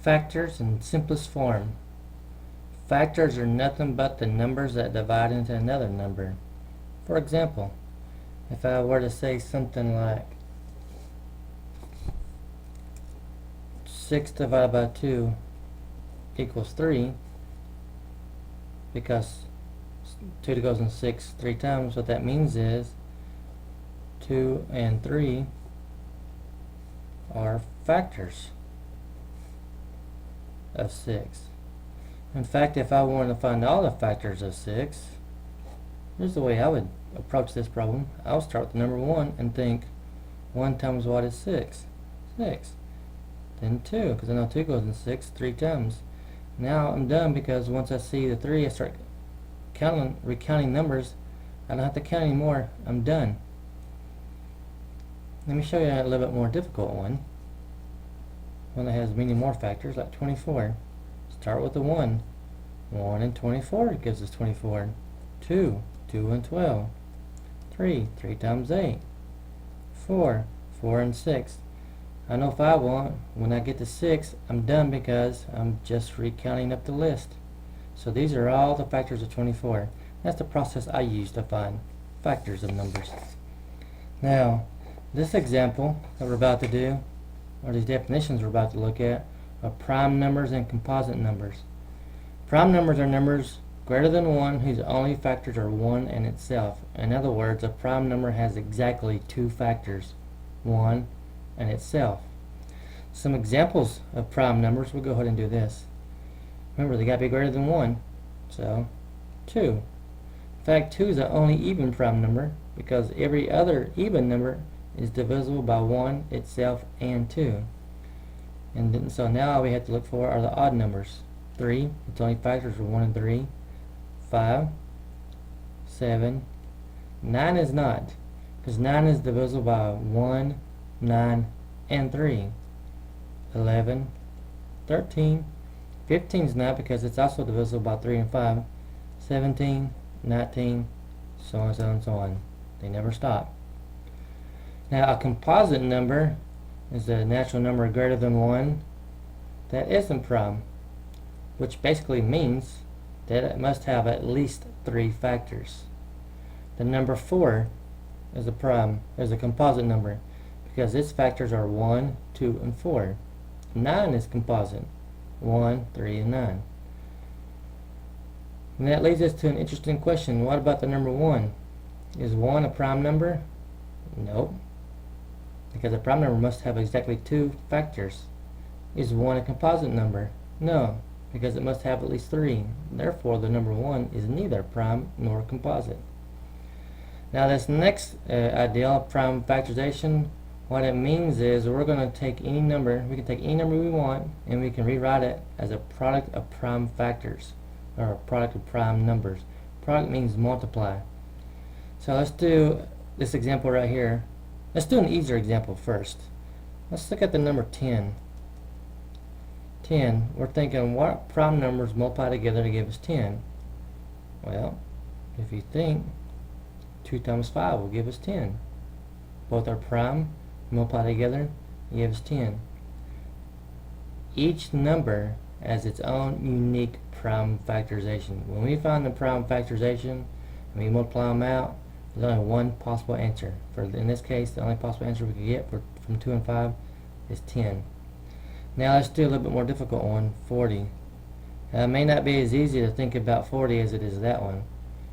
Factors in simplest form. Factors are nothing but the numbers that divide into another number. For example, if I were to say something like 6 divided by 2 equals 3, because 2 goes in 6 3 times, what that means is 2 and 3 are factors of 6. In fact, if I wanted to find all the factors of 6, here's the way I would approach this problem. I'll start with the number 1 and think 1 times what is 6? 6. Then 2, because I know 2 goes in 6 3 times. Now I'm done, because once I see the 3, I start recounting numbers. I don't have to count anymore. I'm done. Let me show you a little bit more difficult one that has many more factors, like 24. Start with the 1. 1 and 24 gives us 24. 2 and 12. 3 times 8. 4 and 6. I know if I want, when I get to 6, I'm done, because I'm just recounting up the list. So these are all the factors of 24. That's the process I use to find factors of numbers. Now, this example that we're about to do, or these definitions we're about to look at, are prime numbers and composite numbers. Prime numbers are numbers greater than 1 whose only factors are 1 and itself. In other words, a prime number has exactly 2 factors, 1 and itself. Some examples of prime numbers, we'll go ahead and do this. Remember, they got to be greater than 1, so 2. In fact, 2 is the only even prime number, because every other even number is divisible by 1 itself and 2. And then, so now all we have to look for are the odd numbers. 3, its only factors are 1 and 3. 5, 7, 9 is not, because 9 is divisible by 1, 9, and 3. 11, 13, 15 is not, because it's also divisible by 3 and 5. 17, 19, so on and so on. They never stop. Now, a composite number is a natural number greater than 1 that isn't prime, which basically means that it must have at least 3 factors. The number 4 is a composite number, because its factors are 1, 2, and 4. 9 is composite, 1, 3, and 9. And that leads us to an interesting question. What about the number 1? Is 1 a prime number? Nope, because a prime number must have exactly 2 factors. Is 1 a composite number? No, because it must have at least 3. Therefore, the number 1 is neither prime nor composite. Now, this next idea of prime factorization, what it means is we're going to take any number, we can take any number we want, and we can rewrite it as a product of prime factors, or a product of prime numbers. Product means multiply. So let's do this example right here. Let's do an easier example first. Let's look at the number 10. 10, we're thinking, what prime numbers multiply together to give us 10? Well, if you think, 2 times 5 will give us 10. Both are prime, multiply together, give us 10. Each number has its own unique prime factorization. When we find the prime factorization and we multiply them out, there's only one possible answer. In this case, the only possible answer we could get from 2 and 5 is 10. Now let's do a little bit more difficult one, 40. It may not be as easy to think about 40 as it is that one,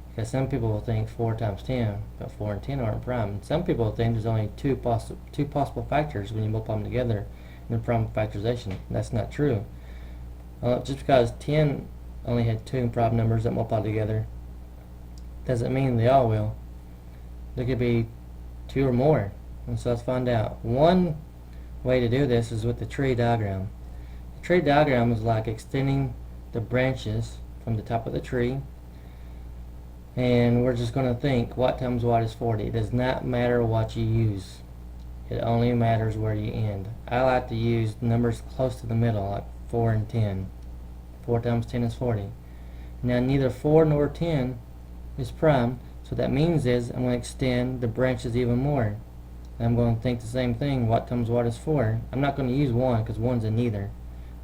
because some people will think 4 times 10, but 4 and 10 aren't prime. Some people will think there's only two possible factors when you multiply them together in the prime factorization. That's not true. Just because 10 only had 2 prime numbers that multiply together doesn't mean they all will. There could be 2 or more. And so let's find out. One way to do this is with the tree diagram. The tree diagram is like extending the branches from the top of the tree, and we're just going to think what times what is 40. It does not matter what you use. It only matters where you end. I like to use numbers close to the middle, like 4 and 10. 4 times 10 is 40. Now neither 4 nor 10 is prime, so that means is I'm going to extend the branches even more. I'm going to think the same thing. What times what is 4? I'm not going to use 1 because 1's a neither.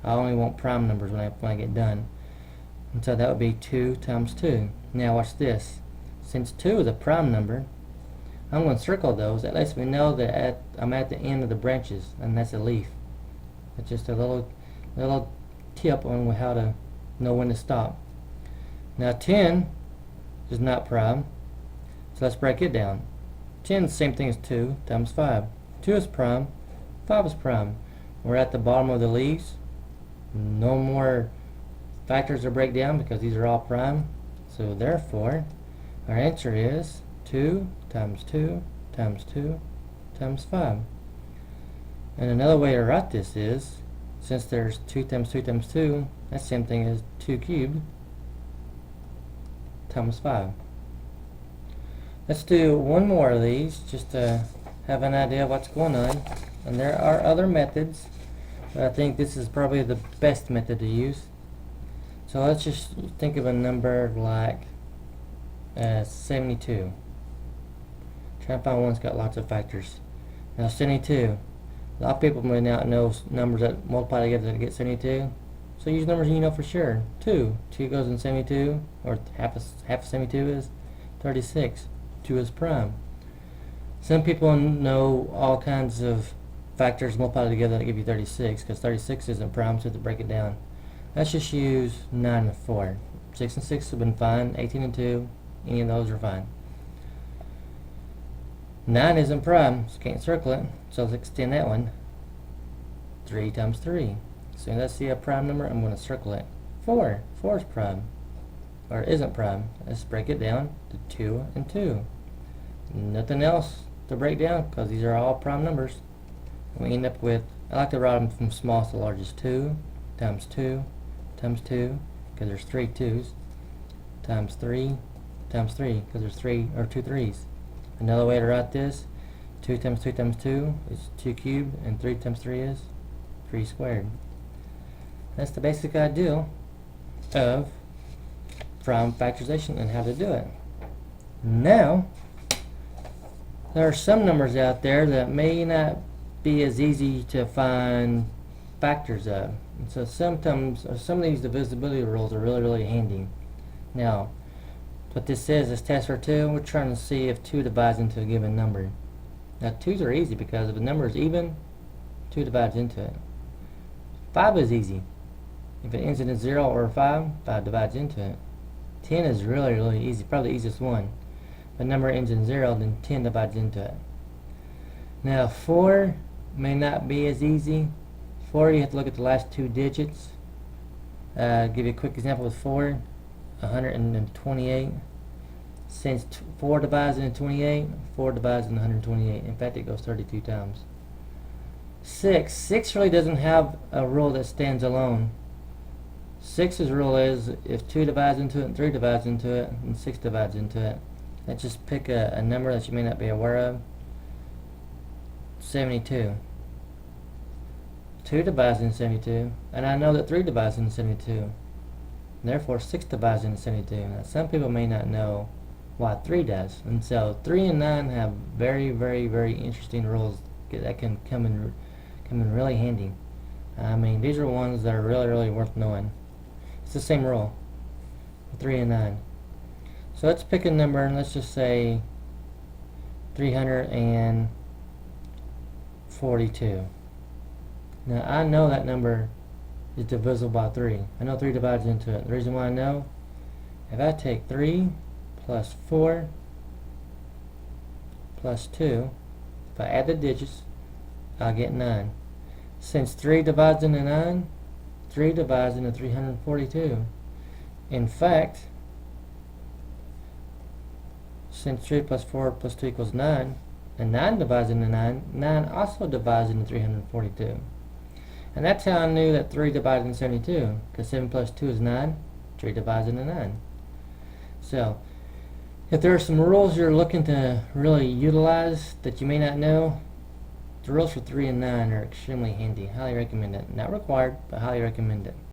I only want prime numbers when I get done. And so that would be 2 times 2. Now watch this. Since 2 is a prime number, I'm going to circle those. That lets me know that I'm at the end of the branches, and that's a leaf. It's just a little tip on how to know when to stop. Now 10 is not prime, so let's break it down. 10 is the same thing as 2 times 5. 2 is prime, 5 is prime. We're at the bottom of the leaves. No more factors to break down because these are all prime. So therefore, our answer is 2 times 2 times 2 times 5. And another way to write this is, since there's 2 times 2 times 2, that's the same thing as 2 cubed times 5. Let's do one more of these just to have an idea of what's going on. And there are other methods, but I think this is probably the best method to use. So let's just think of a number like 72. Try to find one that's got lots of factors. Now 72. A lot of people may not know numbers that multiply together to get 72. So use numbers you know for sure. 2. 2 goes in 72, or half of 72 is 36. 2 is prime. Some people know all kinds of factors multiplied together that give you 36, because 36 isn't prime, so you have to break it down. Let's just use 9 and 4. 6 and 6 have been fine. 18 and 2, any of those are fine. 9 isn't prime, so can't circle it, so let's extend that one. 3 times 3. So let's see a prime number, I'm going to circle it. 4. 4 is prime, or isn't prime. Let's break it down to 2 and 2. Nothing else to break down because these are all prime numbers. And we end up with, I like to write them from smallest to largest. 2 times 2 times 2, because there's 3 2's, times 3 times 3, because there's 2 3's. Another way to write this, 2 times 2 times 2 is 2 cubed, and 3 times 3 is 3 squared. That's the basic idea of prime factorization and how to do it. Now, there are some numbers out there that may not be as easy to find factors of. And so sometimes, some of these divisibility rules are really handy. Now, what this says is test for 2. We're trying to see if 2 divides into a given number. Now 2's are easy because if a number is even, 2 divides into it. 5 is easy. If it ends in a 0 or a 5, 5 divides into it. 10 is really easy, probably the easiest one. If a number ends in 0, then 10 divides into it. Now 4 may not be as easy. 4, you have to look at the last 2 digits. Give you a quick example with 4. 128. Since 4 divides into 28, 4 divides into 128. In fact, it goes 32 times. 6 really doesn't have a rule that stands alone. 6's rule is if 2 divides into it and 3 divides into it and 6 divides into it. Let's just pick a number that you may not be aware of. 72. 2 divides into 72, and I know that 3 divides into 72. Therefore, 6 divides into 72. Now, some people may not know why 3 does. And so 3 and 9 have very interesting rules that can come in really handy. I mean, these are ones that are really worth knowing. It's the same rule, 3 and 9. So let's pick a number, and let's just say 342. Now, I know that number is divisible by 3. I know 3 divides into it. The reason why I know, if I take 3 plus 4 plus 2, if I add the digits, I'll get 9. Since 3 divides into 9, 3 divides into 342. In fact, since 3 plus 4 plus 2 equals 9, and 9 divides into 9, 9 also divides into 342. And that's how I knew that 3 divides into 72, because 7 plus 2 is 9, 3 divides into 9. So, if there are some rules you're looking to really utilize that you may not know, the rules for 3 and 9 are extremely handy. Highly recommend it. Not required, but highly recommend it.